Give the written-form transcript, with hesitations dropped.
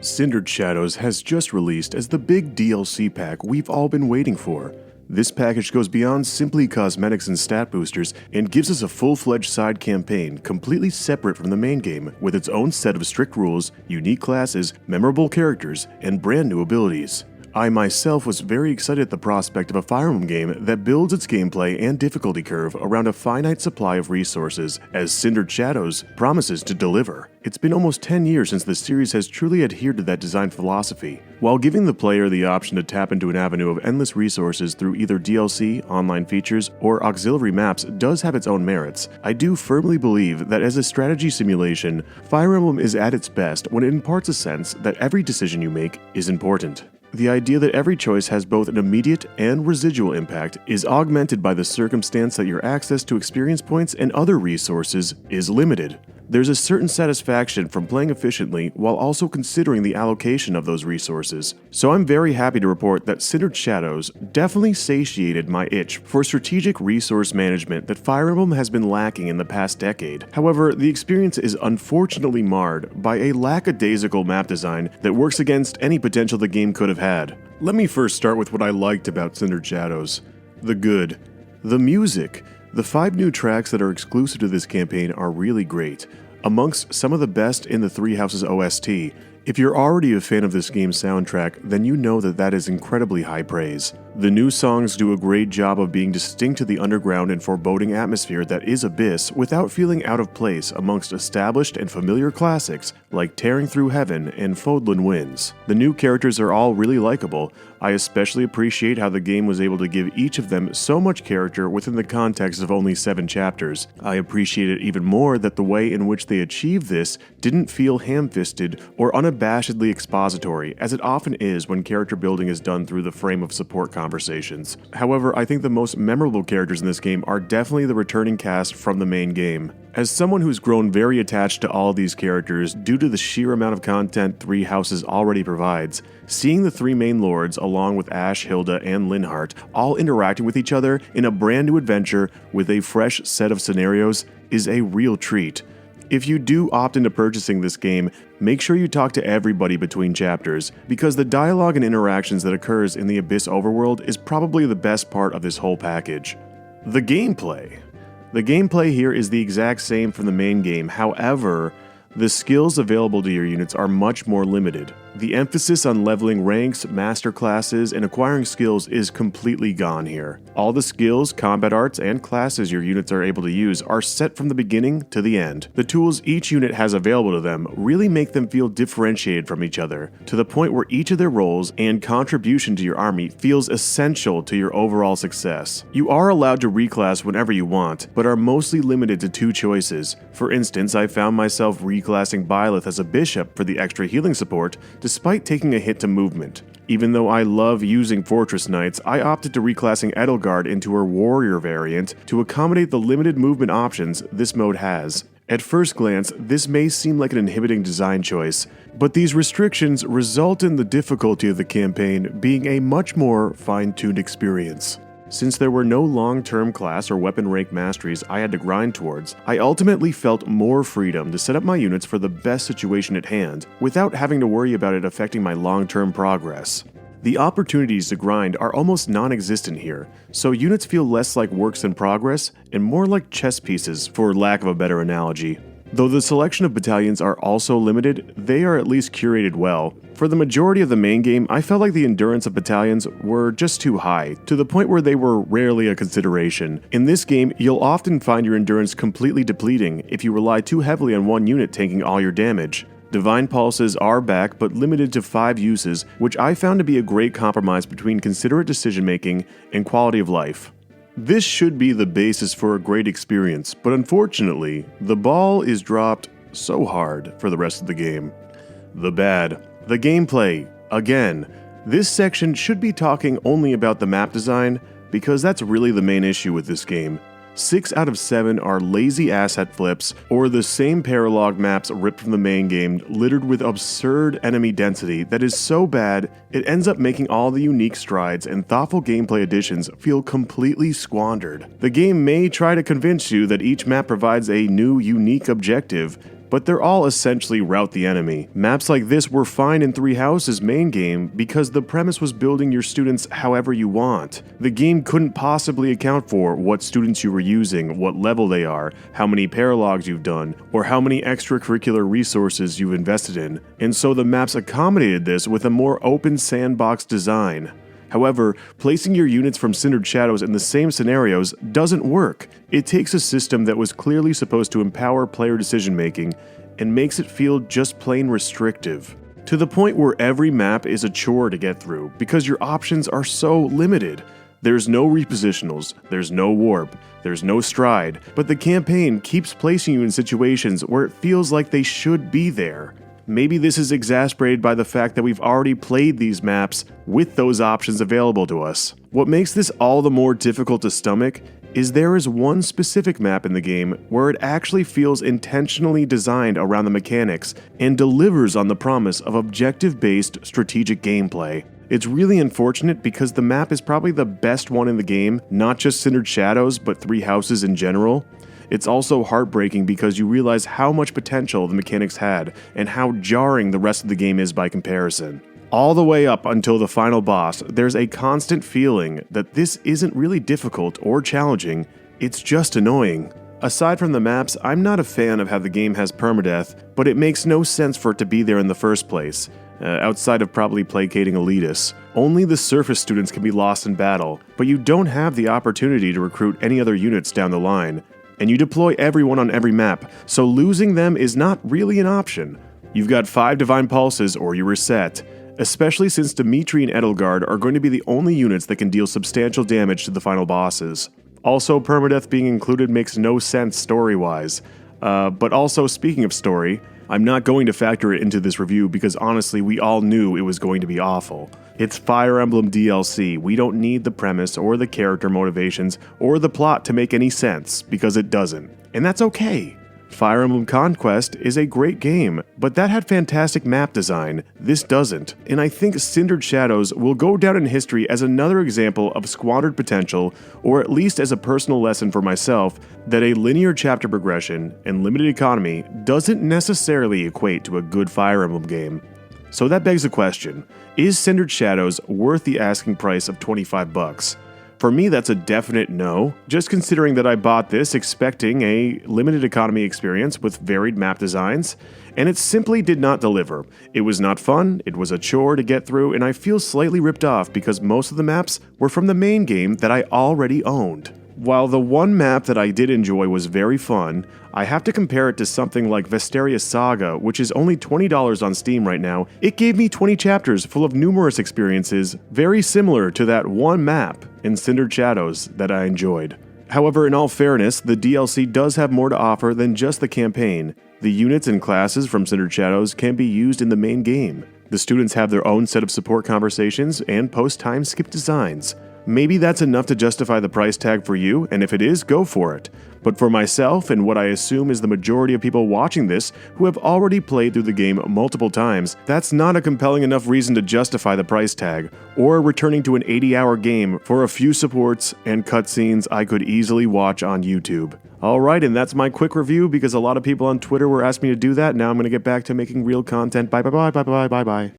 Cindered Shadows has just released as the big DLC pack we've all been waiting for. This package goes beyond simply cosmetics and stat boosters and gives us a full-fledged side campaign completely separate from the main game with its own set of strict rules, unique classes, memorable characters, and brand new abilities. I myself was very excited at the prospect of a Fire Emblem game that builds its gameplay and difficulty curve around a finite supply of resources, as Cindered Shadows promises to deliver. It's been almost 10 years since the series has truly adhered to that design philosophy. While giving the player the option to tap into an avenue of endless resources through either DLC, online features, or auxiliary maps does have its own merits, I do firmly believe that as a strategy simulation, Fire Emblem is at its best when it imparts a sense that every decision you make is important. The idea that every choice has both an immediate and residual impact is augmented by the circumstance that your access to experience points and other resources is limited. There's a certain satisfaction from playing efficiently while also considering the allocation of those resources. So I'm very happy to report that Cindered Shadows definitely satiated my itch for strategic resource management that Fire Emblem has been lacking in the past decade. However, the experience is unfortunately marred by a lackadaisical map design that works against any potential the game could have had. Let me first start with what I liked about Cindered Shadows. The good. The music. The 5 new tracks that are exclusive to this campaign are really great, amongst some of the best in the Three Houses OST. If you're already a fan of this game's soundtrack, then you know that is incredibly high praise. The new songs do a great job of being distinct to the underground and foreboding atmosphere that is Abyss without feeling out of place amongst established and familiar classics like Tearing Through Heaven and Fodlan Winds. The new characters are all really likable. I especially appreciate how the game was able to give each of them so much character within the context of only 7 chapters. I appreciate it even more that the way in which they achieved this didn't feel ham-fisted or unabashedly expository, as it often is when character building is done through the frame of support conversations. However, I think the most memorable characters in this game are definitely the returning cast from the main game. As someone who's grown very attached to all of these characters due to the sheer amount of content Three Houses already provides, seeing the 3 main lords along with Ash, Hilda, and Linhardt all interacting with each other in a brand new adventure with a fresh set of scenarios is a real treat. If you do opt into purchasing this game, make sure you talk to everybody between chapters, because the dialogue and interactions that occurs in the Abyss overworld is probably the best part of this whole package. The gameplay. The gameplay here is the exact same from the main game, however, the skills available to your units are much more limited. The emphasis on leveling ranks, master classes, and acquiring skills is completely gone here. All the skills, combat arts, and classes your units are able to use are set from the beginning to the end. The tools each unit has available to them really make them feel differentiated from each other, to the point where each of their roles and contribution to your army feels essential to your overall success. You are allowed to reclass whenever you want, but are mostly limited to 2 choices. For instance, I found myself reclassing Byleth as a bishop for the extra healing support, despite taking a hit to movement. Even though I love using Fortress Knights, I opted to reclassing Edelgard into her warrior variant to accommodate the limited movement options this mode has. At first glance, this may seem like an inhibiting design choice, but these restrictions result in the difficulty of the campaign being a much more fine-tuned experience. Since there were no long-term class or weapon rank masteries I had to grind towards, I ultimately felt more freedom to set up my units for the best situation at hand, without having to worry about it affecting my long-term progress. The opportunities to grind are almost non-existent here, so units feel less like works in progress and more like chess pieces, for lack of a better analogy. Though the selection of battalions are also limited, they are at least curated well. For the majority of the main game, I felt like the endurance of battalions were just too high, to the point where they were rarely a consideration. In this game, you'll often find your endurance completely depleting if you rely too heavily on one unit taking all your damage. Divine Pulses are back, but limited to 5 uses, which I found to be a great compromise between considerate decision-making and quality of life. This should be the basis for a great experience, but unfortunately, the ball is dropped so hard for the rest of the game. The bad. The gameplay. Again, this section should be talking only about the map design, because that's really the main issue with this game. 6 out of 7 are lazy asset flips, or the same paralog maps ripped from the main game, littered with absurd enemy density that is so bad it ends up making all the unique strides and thoughtful gameplay additions feel completely squandered. The game may try to convince you that each map provides a new, unique objective, but they're all essentially rout the enemy. Maps like this were fine in Three Houses' main game because the premise was building your students however you want. The game couldn't possibly account for what students you were using, what level they are, how many paralogs you've done, or how many extracurricular resources you've invested in, and so the maps accommodated this with a more open sandbox design. However, placing your units from Cindered Shadows in the same scenarios doesn't work. It takes a system that was clearly supposed to empower player decision-making and makes it feel just plain restrictive, to the point where every map is a chore to get through because your options are so limited. There's no repositionals, there's no warp, there's no stride, but the campaign keeps placing you in situations where it feels like they should be there. Maybe this is exasperated by the fact that we've already played these maps with those options available to us. What makes this all the more difficult to stomach is there is one specific map in the game where it actually feels intentionally designed around the mechanics and delivers on the promise of objective-based strategic gameplay. It's really unfortunate because the map is probably the best one in the game, not just Cindered Shadows, but Three Houses in general. It's also heartbreaking because you realize how much potential the mechanics had and how jarring the rest of the game is by comparison. All the way up until the final boss, there's a constant feeling that this isn't really difficult or challenging, it's just annoying. Aside from the maps, I'm not a fan of how the game has permadeath, but it makes no sense for it to be there in the first place. Outside of probably placating elitists. Only the surface students can be lost in battle, but you don't have the opportunity to recruit any other units down the line. And you deploy everyone on every map, so losing them is not really an option. You've got 5 Divine Pulses or you reset, especially since Dimitri and Edelgard are going to be the only units that can deal substantial damage to the final bosses. Also, permadeath being included makes no sense story-wise. But also, speaking of story, I'm not going to factor it into this review because honestly we all knew it was going to be awful. It's Fire Emblem DLC, we don't need the premise or the character motivations or the plot to make any sense, because it doesn't. And that's okay. Fire Emblem Conquest is a great game, but that had fantastic map design. This doesn't. And I think Cindered Shadows will go down in history as another example of squandered potential, or at least as a personal lesson for myself, that a linear chapter progression and limited economy doesn't necessarily equate to a good Fire Emblem game. So that begs the question, is Cindered Shadows worth the asking price of $25? For me, that's a definite no, just considering that I bought this expecting a limited economy experience with varied map designs, and it simply did not deliver. It was not fun, it was a chore to get through, and I feel slightly ripped off because most of the maps were from the main game that I already owned. While the one map that I did enjoy was very fun, I have to compare it to something like Vesteria Saga, which is only $20 on Steam right now. It gave me 20 chapters full of numerous experiences very similar to that one map in Cindered Shadows that I enjoyed. However, in all fairness, the DLC does have more to offer than just the campaign. The units and classes from Cindered Shadows can be used in the main game. The students have their own set of support conversations and post-time skip designs. Maybe that's enough to justify the price tag for you, and if it is, go for it. But for myself, and what I assume is the majority of people watching this who have already played through the game multiple times, that's not a compelling enough reason to justify the price tag, or returning to an 80-hour game for a few supports and cutscenes I could easily watch on YouTube. Alright, and that's my quick review because a lot of people on Twitter were asking me to do that. Now I'm going to get back to making real content. Bye bye bye bye bye bye bye.